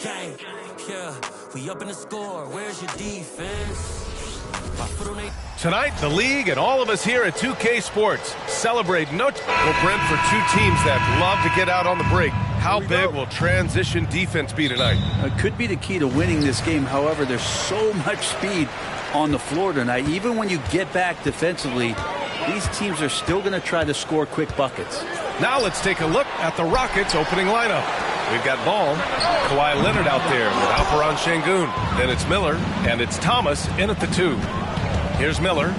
gang. Yeah, we up in the score. Where's your defense? Tonight, the league and all of us here at 2K Sports celebrate Well, Brent, for two teams that love to get out on the break, how big will transition defense be tonight? It could be the key to winning this game. However, there's so much speed on the floor tonight. Even when you get back defensively, these teams are still going to try to score quick buckets. Now let's take a look at the Rockets' opening lineup. We've got Ball, Kawhi Leonard out there with Alperen Sengun. Then it's Miller, and it's Thomas in at the 2. Here's Miller.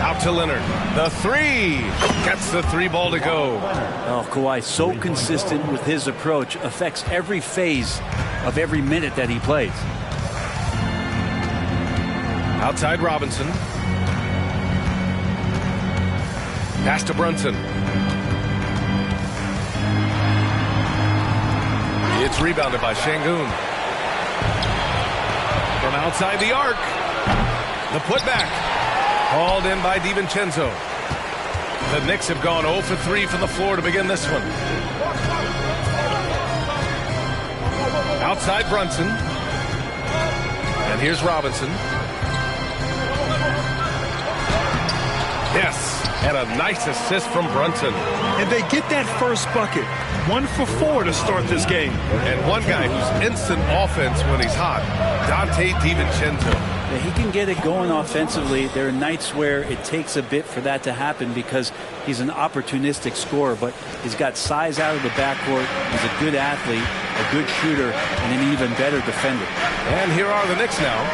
Out to Leonard. The 3. Gets the 3 ball to go. Oh, Kawhi, so consistent with his approach. Affects every phase of every minute that he plays. Outside Robinson. Pass to Brunson. It's rebounded by Sengun. From outside the arc. The putback. Called in by DiVincenzo. The Knicks have gone 0 for 3 from the floor to begin this one. Outside Brunson. And here's Robinson. Yes. And a nice assist from Brunson. And they get that first bucket. 1 for 4 to start this game. And one guy who's instant offense when he's hot, Donte DiVincenzo. Yeah, he can get it going offensively. There are nights where it takes a bit for that to happen because he's an opportunistic scorer, but he's got size out of the backcourt. He's a good athlete, a good shooter, and an even better defender. And here are the Knicks now,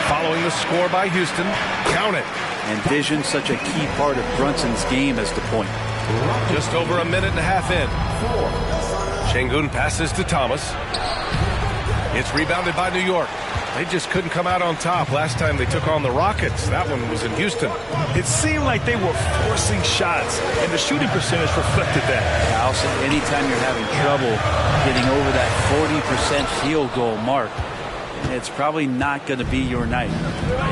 following the score by Houston. Count it. And vision, such a key part of Brunson's game as the point. Just over a minute and a half in. Sengun passes to Thomas. It's rebounded by New York. They just couldn't come out on top last time they took on the Rockets. That one was in Houston. It seemed like they were forcing shots, and the shooting percentage reflected that. Also, anytime you're having trouble getting over that 40% field goal mark, it's probably not going to be your night.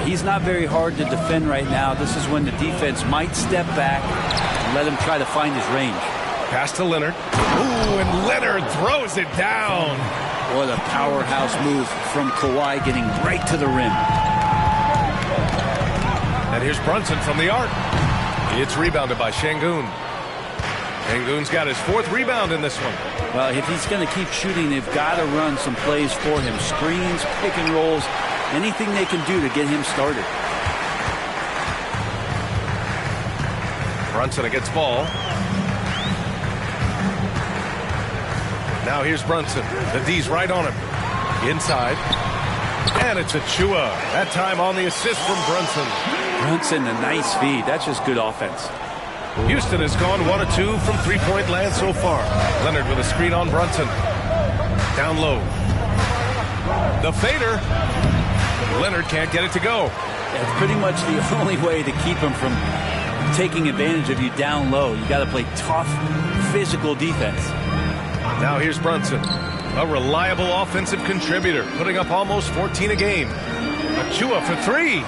He's not very hard to defend right now. This is when the defense might step back and let him try to find his range. Pass to Leonard. Ooh, and Leonard throws it down. What a powerhouse move from Kawhi, getting right to the rim. And here's Brunson from the arc. It's rebounded by Sengun. Sengun's got his 4th rebound in this one. Well, if he's going to keep shooting, they've got to run some plays for him. Screens, pick and rolls, anything they can do to get him started. Brunson against Ball. Now here's Brunson. The D's right on him. Inside. And it's Achua. That time on the assist from Brunson. Brunson, a nice feed. That's just good offense. Houston has gone 1 of 2 from three-point land so far. Leonard with a screen on Brunson. Down low. The fader. Leonard can't get it to go. That's pretty much the only way to keep him from taking advantage of you down low. You got to play tough, physical defense. Now here's Brunson, a reliable offensive contributor, putting up almost 14 a game. Achua for 3.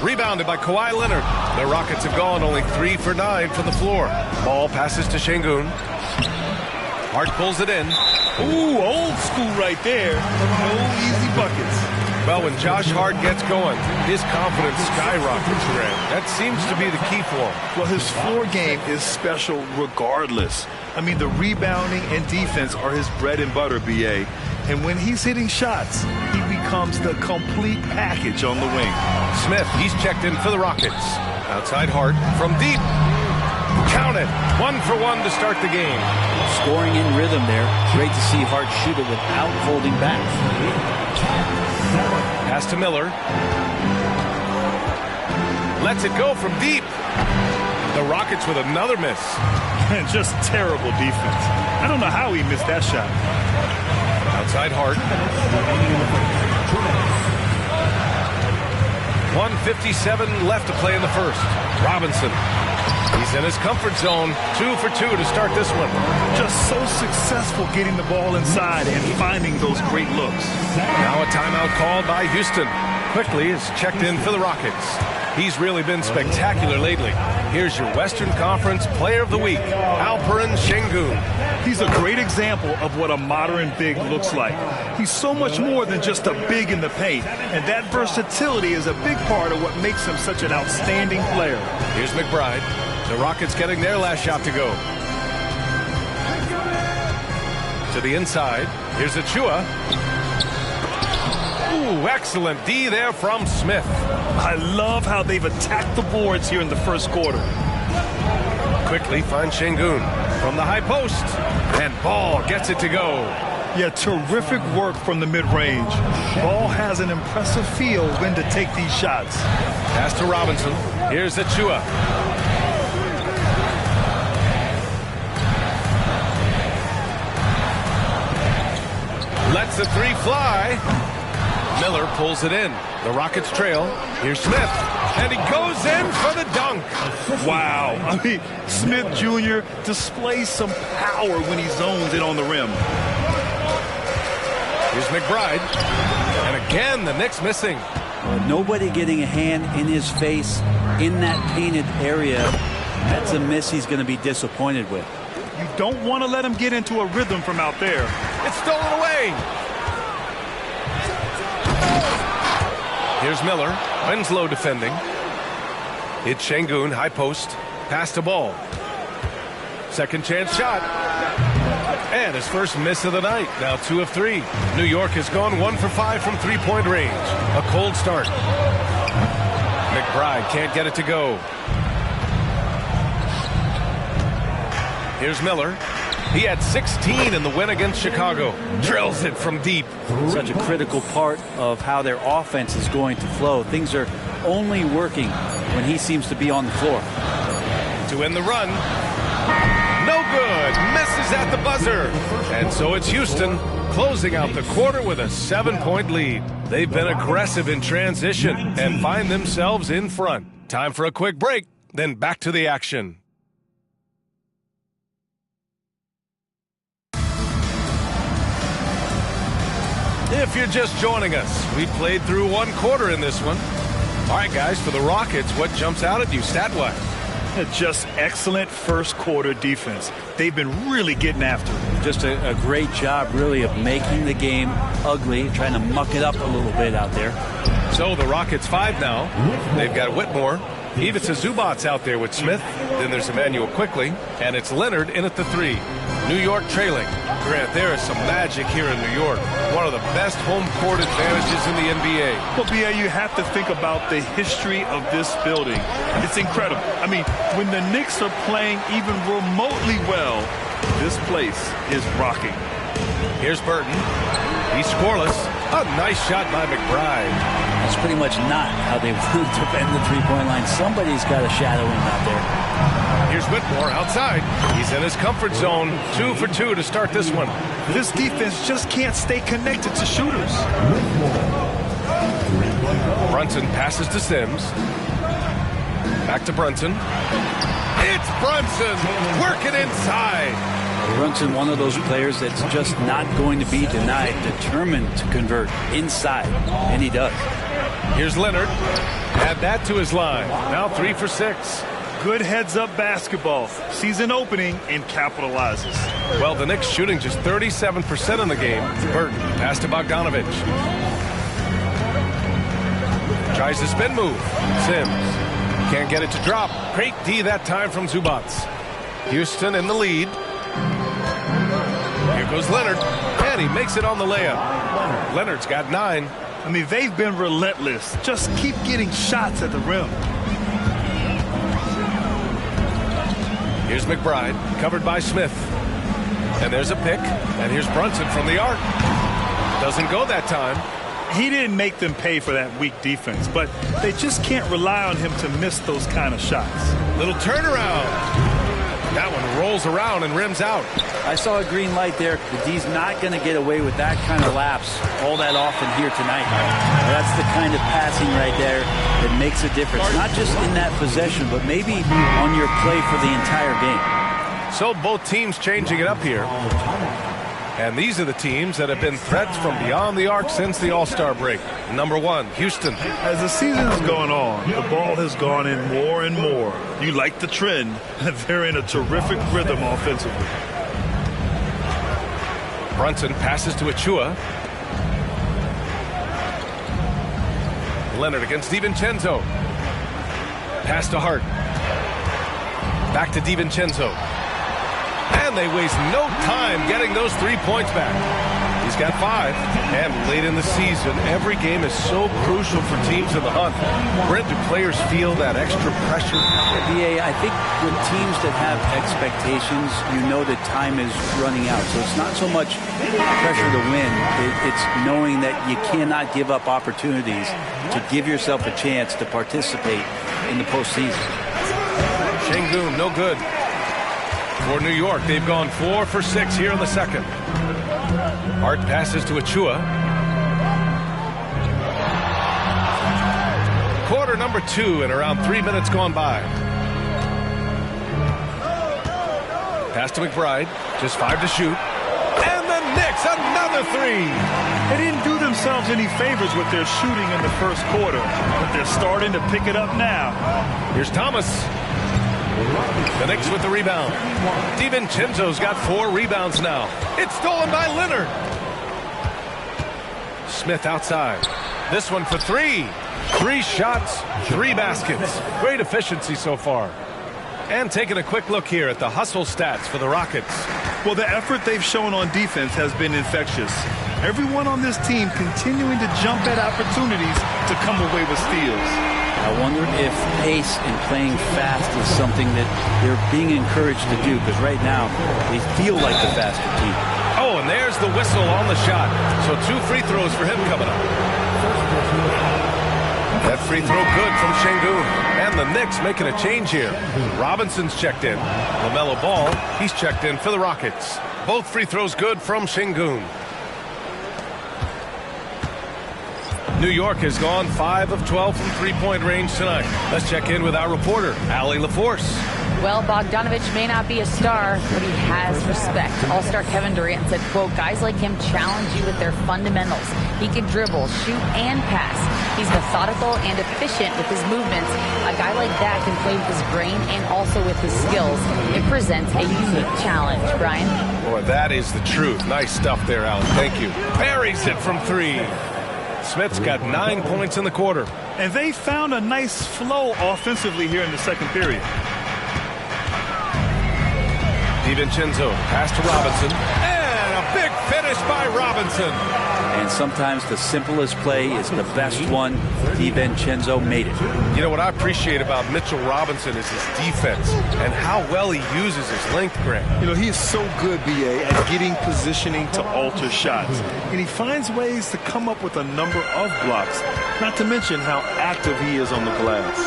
Rebounded by Kawhi Leonard. The Rockets have gone only 3 for 9 from the floor. Ball passes to Sengun. Hart pulls it in. Ooh, old school right there. No easy buckets. Well, when Josh Hart gets going, his confidence skyrockets, Grant. That seems to be the key for him. Well, his floor game is special regardless. I mean, the rebounding and defense are his bread and butter, B.A. And when he's hitting shots, he becomes the complete package on the wing. Smith, he's checked in for the Rockets. Outside Hart from deep. Count it. 1 for 1 to start the game. Scoring in rhythm there. Great to see Hart shoot it without holding back. Pass to Miller. Lets it go from deep. The Rockets with another miss. Just terrible defense. I don't know how he missed that shot. Outside Hart. 1:57 left to play in the first. Robinson. He's in his comfort zone. 2 for 2 to start this one. Just so successful getting the ball inside and finding those great looks. Now a timeout called by Houston. Quickly is checked in for the Rockets. He's really been spectacular lately. Here's your Western Conference Player of the Week, Alperen Sengun. He's a great example of what a modern big looks like. He's so much more than just a big in the paint, and that versatility is a big part of what makes him such an outstanding player. Here's McBride. The Rockets getting their last shot to go. To the inside. Here's Achua. Ooh, excellent D there from Smith. I love how they've attacked the boards here in the first quarter. Quickly finds Sengun from the high post. And Ball gets it to go. Yeah, terrific work from the mid-range. Ball has an impressive feel when to take these shots. Pass to Robinson. Here's Achua. Lets the three fly. Miller pulls it in. The Rockets trail. Here's Smith. And he goes in for the dunk. Wow. I mean, Smith Jr. displays some power when he zones in on the rim. Here's McBride. And again, the Knicks missing. Nobody getting a hand in his face in that painted area. That's a miss he's going to be disappointed with. You don't want to let him get into a rhythm from out there. It's stolen away. Here's Miller. Winslow defending. It's Sengun, high post. Pass to Ball. Second chance shot. And his first miss of the night. Now 2 of 3. New York has gone 1 for 5 from three-point range. A cold start. McBride can't get it to go. Here's Miller. He had 16 in the win against Chicago. Drills it from deep. Such a critical part of how their offense is going to flow. Things are only working when he seems to be on the floor. To end the run. No good. Misses at the buzzer. And so it's Houston closing out the quarter with a 7-point lead. They've been aggressive in transition and find themselves in front. Time for a quick break, then back to the action. If you're just joining us, we played through 1 quarter in this one. All right, guys, for the Rockets, what jumps out at you stat-wise? Just excellent first quarter defense. They've been really getting after it. Just a great job, really, of making the game ugly, trying to muck it up a little bit out there. So the Rockets 5 now. They've got Whitmore. Ivica Zubac's out there with Smith. Then there's Emmanuel Quickly. And it's Leonard in at the 3. New York trailing. Grant, there is some magic here in New York. One of the best home court advantages in the NBA. Well, B.A., you have to think about the history of this building. It's incredible. I mean, when the Knicks are playing even remotely well, this place is rocking. Here's Burton. He's scoreless. A nice shot by McBride. That's pretty much not how they want to defend the three-point line. Somebody's got to shadow him out there. Here's Whitmore outside. He's in his comfort zone. 2 for 2 to start this one. This defense just can't stay connected to shooters. Brunson passes to Sims. Back to Brunson. It's Brunson working inside. Brunson, one of those players that's just not going to be denied, determined to convert inside, and he does. Here's Leonard. Add that to his line. Now 3 for 6. Good heads-up basketball. Sees an opening and capitalizes. Well, the Knicks shooting just 37% in the game. Burton pass to Bogdanovich. Tries the spin move. Sims can't get it to drop. Great D that time from Zubac. Houston in the lead. Here goes Leonard, and he makes it on the layup. Leonard's got 9. I mean, they've been relentless. Just keep getting shots at the rim. Here's McBride, covered by Smith. And there's a pick, and here's Brunson from the arc. Doesn't go that time. He didn't make them pay for that weak defense, but they just can't rely on him to miss those kind of shots. Little turnaround. That one rolls around and rims out. I saw a green light there. The D's not going to get away with that kind of lapse all that often here tonight. That's the kind of passing right there that makes a difference. Not just in that possession, but maybe on your play for the entire game. So both teams changing it up here. And these are the teams that have been threats from beyond the arc since the All-Star break. Number 1, Houston. As the season has gone on, the ball has gone in more and more. You like the trend. They're in a terrific rhythm offensively. Brunson passes to Achua. Leonard against DiVincenzo. Pass to Hart. Back to DiVincenzo. And they waste no time getting those 3 points back. He's got 5. And late in the season, every game is so crucial for teams in the hunt. Brent, do players feel that extra pressure? BA, I think with teams that have expectations, you know that time is running out. So it's not so much pressure to win. It's knowing that you cannot give up opportunities to give yourself a chance to participate in the postseason. Sengun, no good. For New York, they've gone 4 for 6 here in the second. Hart passes to Achua. Quarter number 2 and around 3 minutes gone by. Pass to McBride. Just 5 to shoot. And the Knicks, another 3. They didn't do themselves any favors with their shooting in the first quarter, but they're starting to pick it up now. Here's Thomas. The Knicks with the rebound. DiVincenzo's got 4 rebounds now. It's stolen by Leonard. Smith outside. This one for 3. 3 shots, 3 baskets. Great efficiency so far. And taking a quick look here at the hustle stats for the Rockets. Well, the effort they've shown on defense has been infectious. Everyone on this team continuing to jump at opportunities to come away with steals. I wonder if pace and playing fast is something that they're being encouraged to do, because right now they feel like the faster team. Oh, and there's the whistle on the shot. So 2 free throws for him coming up. That free throw good from Sengun. And the Knicks making a change here. Robinson's checked in. LaMelo Ball, he's checked in for the Rockets. Both free throws good from Sengun. New York has gone 5 of 12 from three-point range tonight. Let's check in with our reporter, Allie LaForce. Well, Bogdanovich may not be a star, but he has respect. All-star Kevin Durant said, quote, guys like him challenge you with their fundamentals. He can dribble, shoot, and pass. He's methodical and efficient with his movements. A guy like that can play with his brain and also with his skills. It presents a unique challenge, Brian. Boy, that is the truth. Nice stuff there, Allie. Thank you. Buries it from 3. Smith's got 9 points in the quarter. And they found a nice flow offensively here in the second period. DiVincenzo, pass to Robinson. And a big finish by Robinson. And sometimes the simplest play is the best one. DiVincenzo made it. You know what I appreciate about Mitchell Robinson is his defense and how well he uses his length, Grant. You know, he is so good, BA, at getting positioning to alter shots. And he finds ways to come up with a number of blocks, not to mention how active he is on the glass.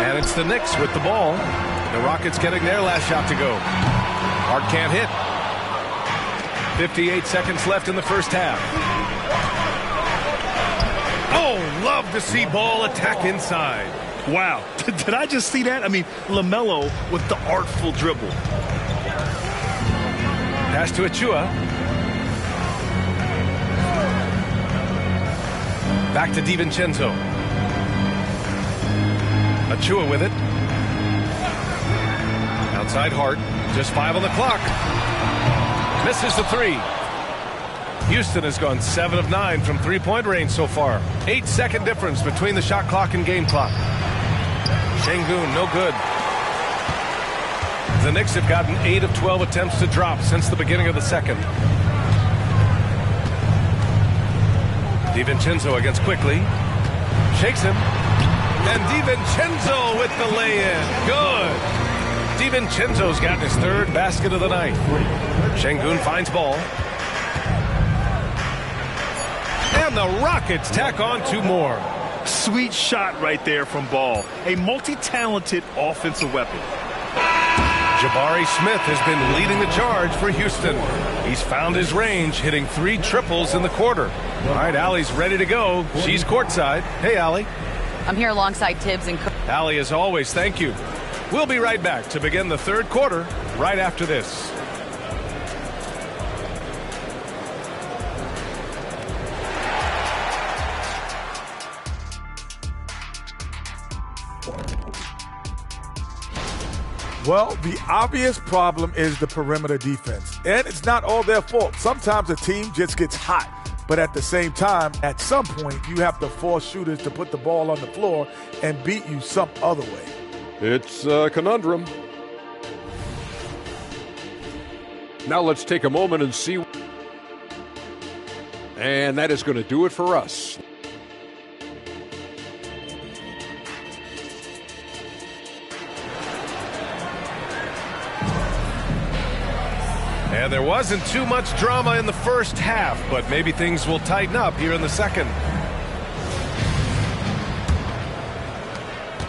And it's the Knicks with the ball. The Rockets getting their last shot to go. Hart can't hit. 58 seconds left in the first half. Oh, love to see Ball attack inside. Wow. Did I just see that? I mean, LaMelo with the artful dribble. Pass to Achua. Back to DiVincenzo. Achua with it. Outside Hart. Just 5 on the clock. Misses the 3. Houston has gone 7 of 9 from three-point range so far. 8-second difference between the shot clock and game clock. Sengun, no good. The Knicks have gotten 8 of 12 attempts to drop since the beginning of the second. DiVincenzo against Quickly. Shakes him. And DiVincenzo with the lay-in. Good. DiVincenzo's gotten his 3rd basket of the night. Sengun finds Ball. And the Rockets tack on 2 more. Sweet shot right there from Ball. A multi-talented offensive weapon. Jabari Smith has been leading the charge for Houston. He's found his range, hitting 3 triples in the quarter. All right, Allie's ready to go. She's courtside. Hey, Allie. I'm here alongside Tibbs and Allie, as always, thank you. We'll be right back to begin the 3rd quarter right after this. Well, the obvious problem is the perimeter defense, and it's not all their fault. Sometimes a team just gets hot, but at the same time, at some point, you have to force shooters to put the ball on the floor and beat you some other way. It's a conundrum. Now let's take a moment and see. And that is going to do it for us. And there wasn't too much drama in the first half, but maybe things will tighten up here in the second.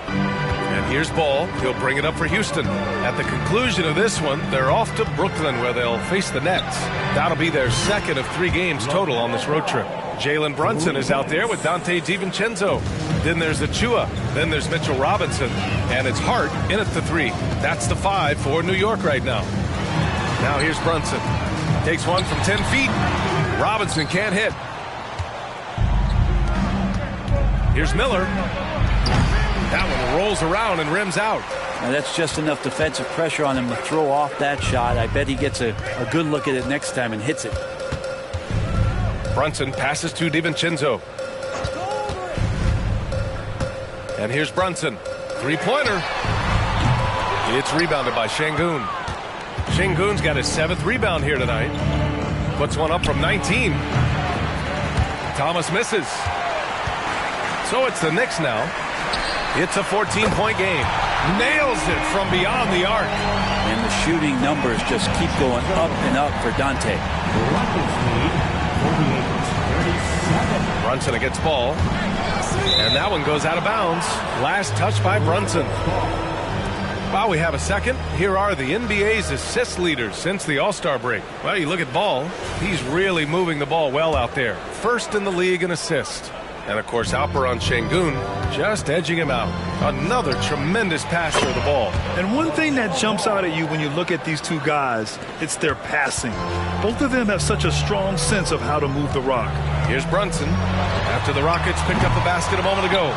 And here's Ball. He'll bring it up for Houston. At the conclusion of this one, they're off to Brooklyn where they'll face the Nets. That'll be their second of 3 games total on this road trip. Jalen Brunson is out there with Dante DiVincenzo. Then there's Achua. Then there's Mitchell Robinson. And it's Hart in at the 3. That's the 5 for New York right now. Now here's Brunson. Takes one from 10 feet. Robinson can't hit. Here's Miller. That one rolls around and rims out. Now that's just enough defensive pressure on him to throw off that shot. I bet he gets a good look at it next time and hits it. Brunson passes to DiVincenzo. And here's Brunson. 3-pointer. It's rebounded by Şengün. Şengün's got his 7th rebound here tonight. Puts one up from 19. Thomas misses. So it's the Knicks now. It's a 14-point game. Nails it from beyond the arc. And the shooting numbers just keep going up and up for Dante. Brunson against Ball. And that one goes out of bounds. Last touch by Brunson. While we have a second, here are the NBA's assist leaders since the All-Star break. Well, you look at Ball, he's really moving the ball well out there. First in the league in assists. And, of course, Alperen Şengün just edging him out. Another tremendous passer of the ball. And one thing that jumps out at you when you look at these two guys, it's their passing. Both of them have such a strong sense of how to move the rock. Here's Brunson after the Rockets picked up the basket a moment ago.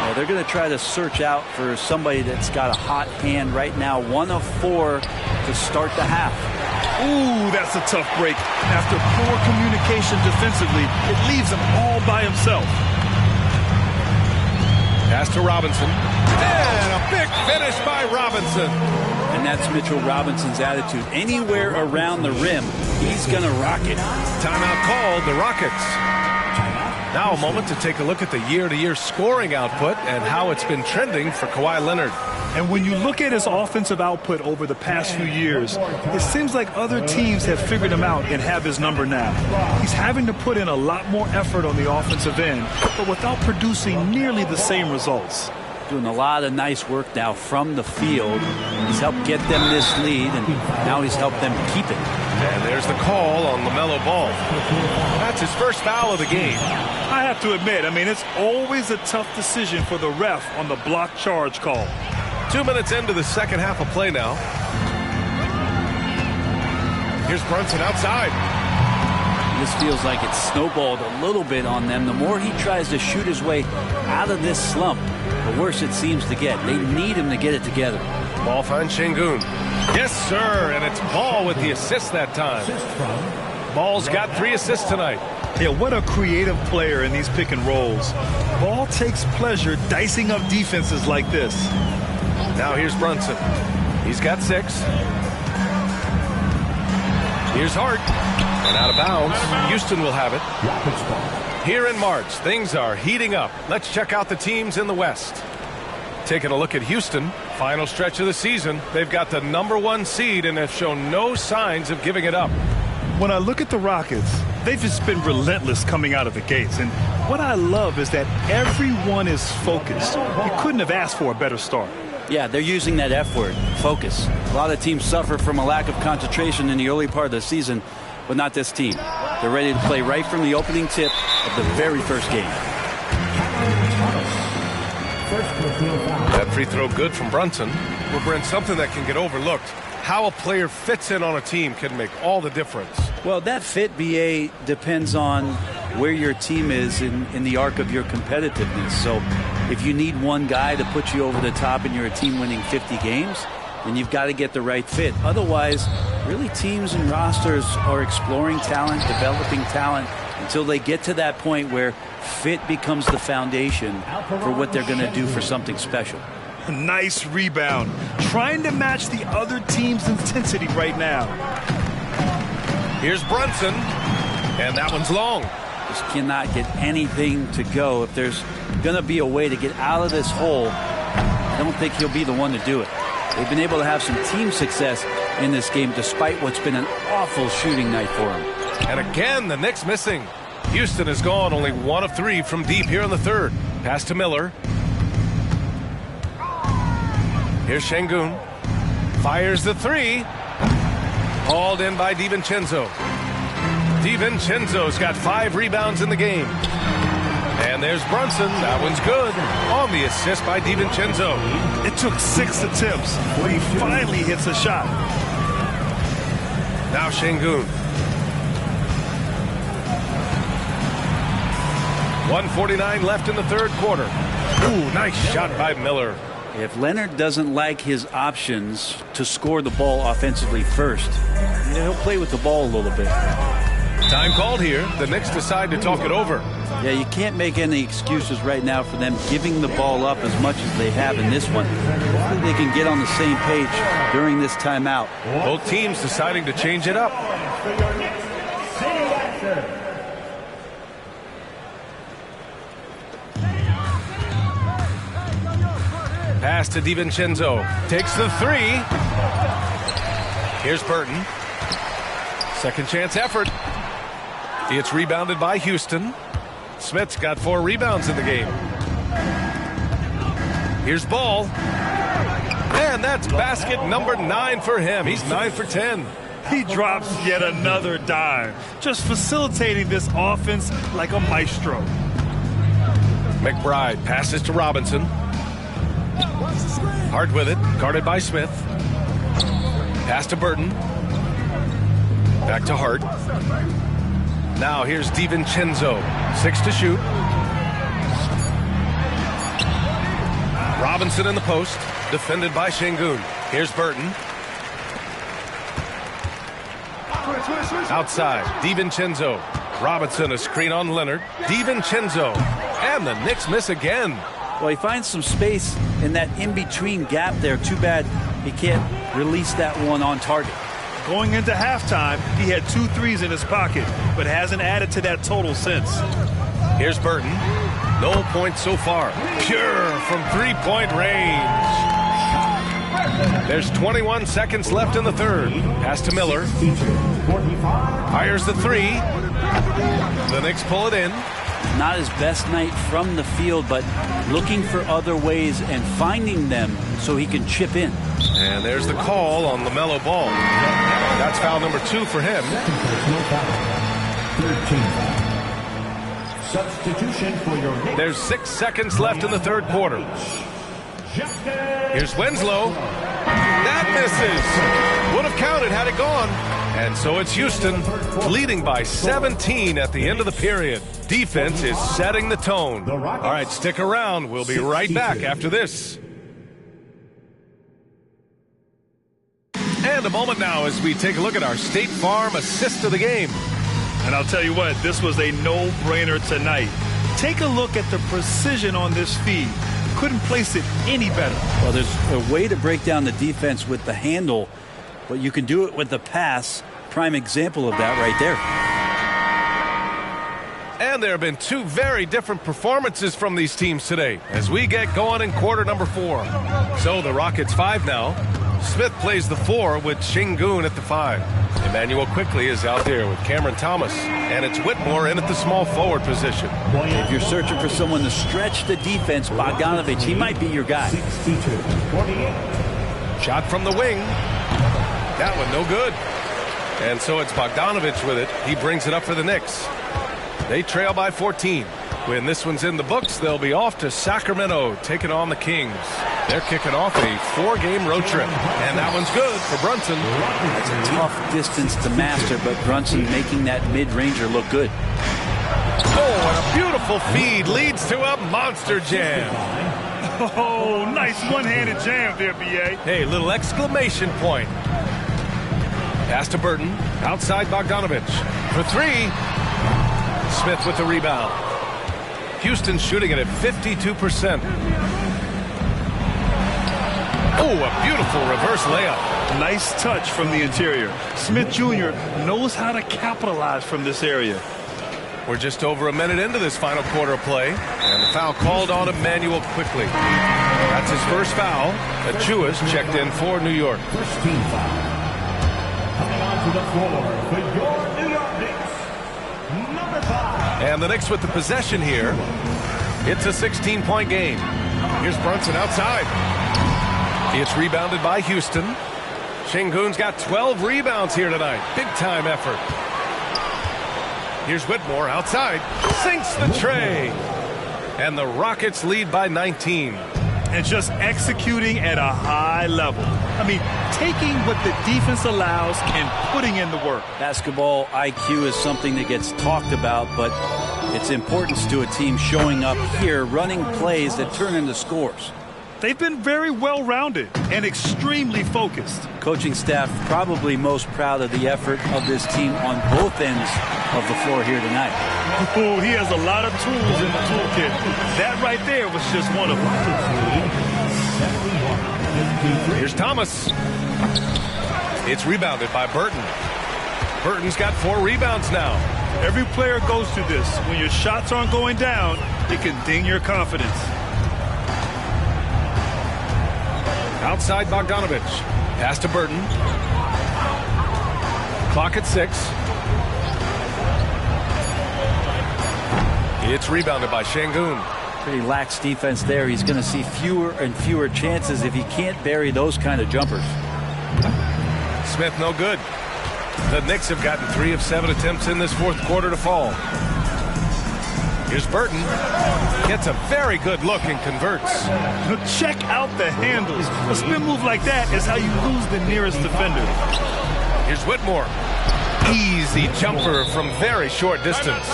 Yeah, they're going to try to search out for somebody that's got a hot hand right now. 1 of 4 to start the half. Ooh, that's a tough break. After poor communication defensively, it leaves him all by himself. Pass to Robinson. And a big finish by Robinson. And that's Mitchell Robinson's attitude. Anywhere around the rim, he's going to rock it. Timeout called, the Rockets. Now a moment to take a look at the year-to-year scoring output and how it's been trending for Kawhi Leonard. And when you look at his offensive output over the past few years, it seems like other teams have figured him out and have his number now. He's having to put in a lot more effort on the offensive end, but without producing nearly the same results. Doing a lot of nice work now from the field. He's helped get them this lead, and now he's helped them keep it. And there's the call on LaMelo Ball. That's his first foul of the game. I have to admit, it's always a tough decision for the ref on the block charge call. 2 minutes into the second half of play now. Here's Brunson outside. This feels like it's snowballed a little bit on them. The more he tries to shoot his way out of this slump, the worse it seems to get. They need him to get it together. Ball finds Şengün. Yes, sir, and it's Ball with the assist that time. Ball's got 3 assists tonight. Yeah, what a creative player in these pick and rolls. Ball takes pleasure dicing up defenses like this. Now here's Brunson. He's got 6. Here's Hart. And out of bounds. Houston will have it. Here in March, things are heating up. Let's check out the teams in the West. Taking a look at Houston, final stretch of the season. They've got the #1 seed and have shown no signs of giving it up. When I look at the Rockets, they've just been relentless coming out of the gates. And what I love is that everyone is focused. You couldn't have asked for a better start. Yeah, they're using that F word, focus. A lot of teams suffer from a lack of concentration in the early part of the season, but not this team. They're ready to play right from the opening tip of the very first game. That free throw good from Brunson. Well, Brent, something that can get overlooked. How a player fits in on a team can make all the difference. Well, that fit, BA, depends on where your team is in the arc of your competitiveness. So if you need one guy to put you over the top and you're a team winning 50 games, and you've got to get the right fit. Otherwise, really teams and rosters are exploring talent, developing talent, until they get to that point where fit becomes the foundation for what they're going to do for something special. Nice rebound. Trying to match the other team's intensity right now. Here's Brunson, and that one's long. Just cannot get anything to go. If there's going to be a way to get out of this hole, I don't think he'll be the one to do it. They've been able to have some team success in this game despite what's been an awful shooting night for him. And again, the Knicks missing. Houston has gone only 1 of 3 from deep here in the third. Pass to Miller. Here's Şengün. Fires the three. Hauled in by DiVincenzo. DiVincenzo's got 5 rebounds in the game. And there's Brunson. That one's good. On the assist by DiVincenzo. It took 6 attempts, but he finally hits a shot. Now Şengün. 1:49 left in the third quarter. Ooh, nice shot by Miller. If Leonard doesn't like his options to score the ball offensively first, he'll play with the ball a little bit. Time called here. The Knicks decide to talk it over. Yeah, you can't make any excuses right now for them giving the ball up as much as they have in this one. Hopefully they can get on the same page during this timeout. Both teams deciding to change it up. Pass to DiVincenzo. Takes the three. Here's Burton. Second chance effort. It's rebounded by Houston. Smith's got 4 rebounds in the game. Here's Ball. And that's basket number 9 for him. He's 9 for 10. He drops yet another dime. Just facilitating this offense like a maestro. McBride passes to Robinson. Hart with it, guarded by Smith. Pass to Burton. Back to Hart. Now here's DiVincenzo. 6 to shoot. Robinson in the post, defended by Şengün. Here's Burton. Outside, DiVincenzo. Robinson, a screen on Leonard. DiVincenzo. And the Knicks miss again. Well, he finds some space in that in-between gap there. Too bad he can't release that one on target. Going into halftime, he had 2 threes in his pocket, but hasn't added to that total since. Here's Burton. No points so far. Pure from 3-point range. There's 21 seconds left in the third. Pass to Miller. Fires the three. The Knicks pull it in. Not his best night from the field, but looking for other ways and finding them so he can chip in. And there's the call on LaMelo Ball. That's foul number 2 for him. Substitution for your Knicks. There's 6 seconds left in the third quarter. Here's Winslow. That misses. Would have counted had it gone. And so it's Houston leading by 17 at the end of the period. Defense is setting the tone. All right, stick around. We'll be right back after this. And a moment now as we take a look at our State Farm assist of the game. And I'll tell you what, this was a no-brainer tonight. Take a look at the precision on this feed. Couldn't place it any better. Well, there's a way to break down the defense with the handle, but you can do it with the pass. Prime example of that right there. And there have been 2 very different performances from these teams today as we get going in quarter number 4. So the Rockets 5 now. Smith plays the 4 with Şengün at the 5. Emmanuel Quickley is out there with Cameron Thomas. And it's Whitmore in at the small forward position. If you're searching for someone to stretch the defense, Bogdanović, he might be your guy. Shot from the wing. That one no good. And so it's Bogdanović with it. He brings it up for the Knicks. They trail by 14. When this one's in the books, they'll be off to Sacramento, taking on the Kings. They're kicking off a 4-game road trip. And that one's good for Brunson. It's a tough distance to master, but Brunson making that mid-ranger look good. Oh, and a beautiful feed leads to a monster jam. Oh, nice one-handed jam there, B.A. Hey, little exclamation point. Pass to Burton. Outside Bogdanovich. For three. Smith with the rebound. Houston shooting it at 52%. Oh, a beautiful reverse layup. Nice touch from the interior. Smith Jr. knows how to capitalize from this area. We're just over a minute into this final quarter of play, and the foul called on Emmanuel quickly. That's his first foul. Achua's checked in for New York. First team foul. Coming onto the floor for your New York Knicks, number 5. And the Knicks with the possession here. It's a 16-point game. Here's Brunson outside. It's rebounded by Houston. Sengun's got 12 rebounds here tonight. Big-time effort. Here's Whitmore outside. Sinks the tray. And the Rockets lead by 19. And just executing at a high level. I mean, taking what the defense allows and putting in the work. Basketball IQ is something that gets talked about, but its importance to a team showing up here, running plays that turn into scores. They've been very well-rounded and extremely focused. Coaching staff probably most proud of the effort of this team on both ends of the floor here tonight. Oh, he has a lot of tools in the toolkit. That right there was just one of them. Here's Thomas. It's rebounded by Burton. Burton's got 4 rebounds now. Every player goes through this. When your shots aren't going down, it can ding your confidence. Outside Bogdanovich. Pass to Burton. Clock at 6. It's rebounded by Sengun. Pretty lax defense there. He's going to see fewer and fewer chances if he can't bury those kind of jumpers. Smith no good. The Knicks have gotten 3 of 7 attempts in this fourth quarter to fall. Here's Burton. Gets a very good look and converts. Check out the handles. A spin move like that is how you lose the nearest defender. Here's Whitmore. Easy jumper from very short distance.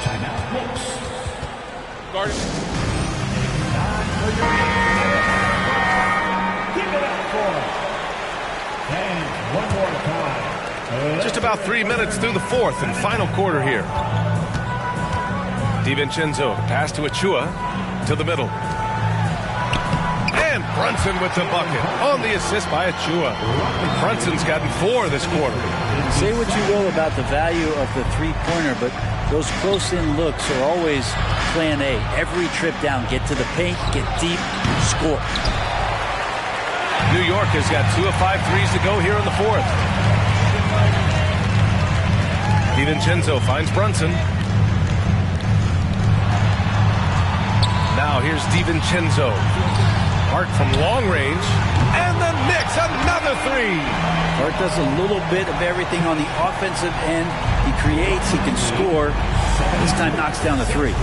Timeout. Guard. Give it up for him. And one more time. Just about 3 minutes through the fourth and final quarter here. DiVincenzo, pass to Achua, to the middle. And Brunson with the bucket on the assist by Achua. Brunson's gotten 4 this quarter. Say what you will about the value of the three-pointer, but those close-in looks are always plan A. Every trip down, get to the paint, get deep, score. New York has got 2 of 5 threes to go here in the fourth. DiVincenzo finds Brunson. Now here's DiVincenzo. Hart from long range. And the Knicks, another 3. Hart does a little bit of everything on the offensive end. He creates, he can score. This time knocks down the 3.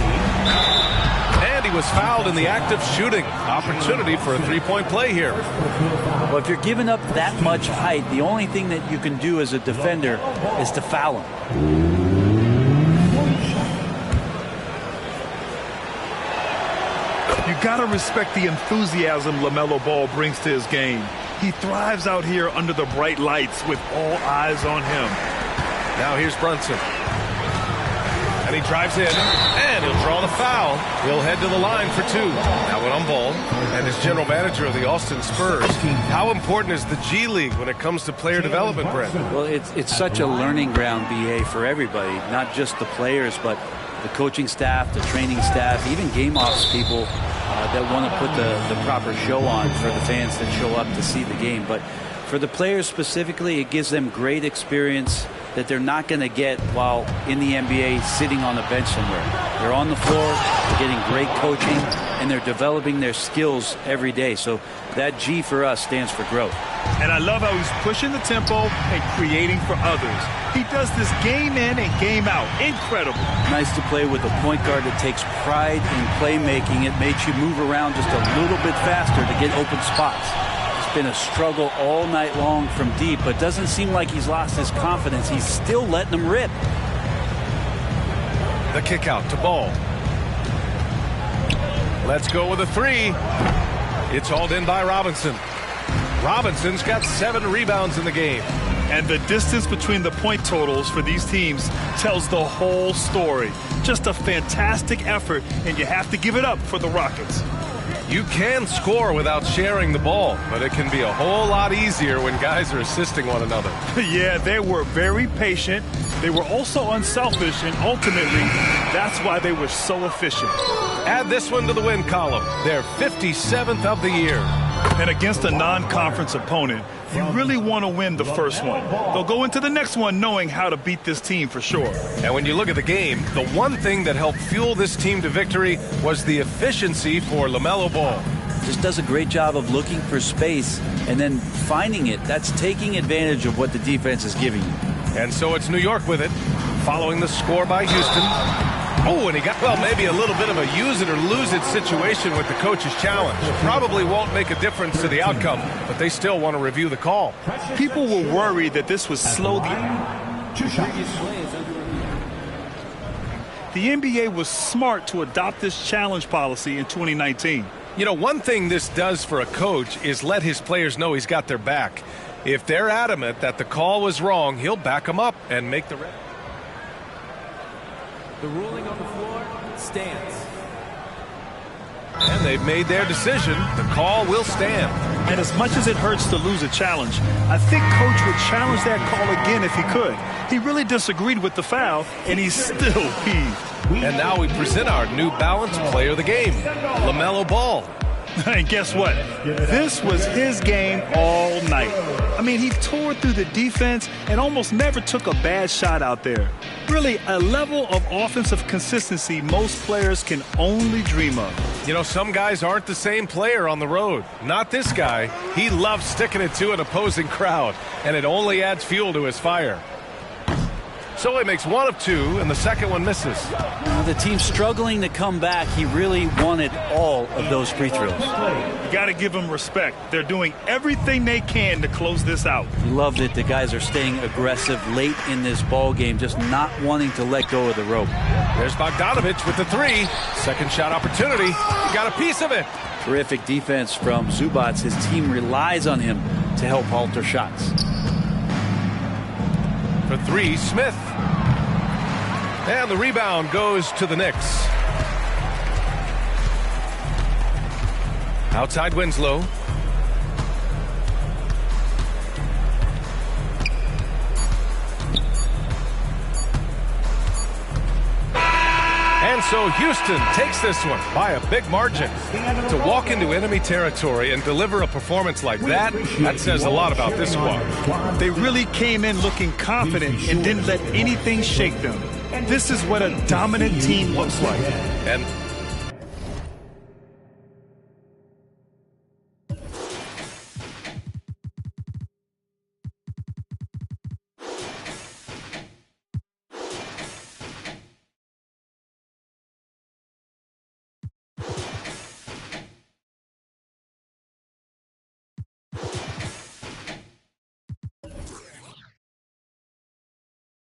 And he was fouled in the act of shooting. Opportunity for a 3-point play here. Well, if you're giving up that much height, the only thing that you can do as a defender is to foul him. You gotta respect the enthusiasm LaMelo Ball brings to his game. He thrives out here under the bright lights with all eyes on him. Now here's Brunson. And he drives in, and he'll draw the foul. He'll head to the line for 2. Now when I'm Ball, and as general manager of the Austin Spurs, how important is the G League when it comes to player development, Brent? Well, it's such a learning ground, BA, for everybody, not just the players, but the coaching staff, the training staff, even game ops people that want to put the proper show on for the fans that show up to see the game. But for the players specifically, it gives them great experience that they're not going to get while in the NBA sitting on a bench somewhere. They're on the floor, they're getting great coaching, and they're developing their skills every day. So that G for us stands for growth. And I love how he's pushing the tempo and creating for others. He does this game in and game out. Incredible. Nice to play with a point guard that takes pride in playmaking. It makes you move around just a little bit faster to get open spots. It's been a struggle all night long from deep, but doesn't seem like he's lost his confidence. He's still letting them rip. The kick out to Ball. Let's go with a three. It's hauled in by Robinson. Robinson's got 7 rebounds in the game. And the distance between the point totals for these teams tells the whole story. Just a fantastic effort, and you have to give it up for the Rockets. You can score without sharing the ball, but it can be a whole lot easier when guys are assisting one another. Yeah, they were very patient. They were also unselfish, and ultimately, that's why they were so efficient. Add this one to the win column. They're 57th of the year. And against a non-conference opponent, you really want to win the first one. They'll go into the next one knowing how to beat this team for sure. And when you look at the game, the one thing that helped fuel this team to victory was the efficiency for LaMelo Ball. Just does a great job of looking for space and then finding it. That's taking advantage of what the defense is giving you. And so it's New York with it, following the score by Houston. Oh, and he got, well, maybe a little bit of a use it or lose it situation with the coach's challenge. Probably won't make a difference to the outcome, but they still want to review the call. People were worried that this would slow the NBA was smart to adopt this challenge policy in 2019. You know, one thing this does for a coach is let his players know he's got their back. If they're adamant that the call was wrong, he'll back them up and make the... The ruling on the floor stands. And they've made their decision. The call will stand. And as much as it hurts to lose a challenge, I think Coach would challenge that call again if he could. He really disagreed with the foul, and he's still peeved. And now we present our New Balance player of the game, LaMelo Ball. And guess what? This was his game all night. I mean, he tore through the defense and almost never took a bad shot out there. Really, a level of offensive consistency most players can only dream of. You know, some guys aren't the same player on the road. Not this guy. He loves sticking it to an opposing crowd, and it only adds fuel to his fire. So he makes 1 of 2, and the second one misses. The team's struggling to come back. He really wanted all of those free throws. You got to give them respect. They're doing everything they can to close this out. Love that the guys are staying aggressive late in this ball game, just not wanting to let go of the rope. There's Bogdanovich with the 3. Second shot opportunity. He got a piece of it. Terrific defense from Zubac. His team relies on him to help alter shots. For 3, Smith. And the rebound goes to the Knicks. Outside Winslow. And so Houston takes this one by a big margin. To walk into enemy territory and deliver a performance like that, that says a lot about this squad. They really came in looking confident and didn't let anything shake them. This is what a dominant team looks like. And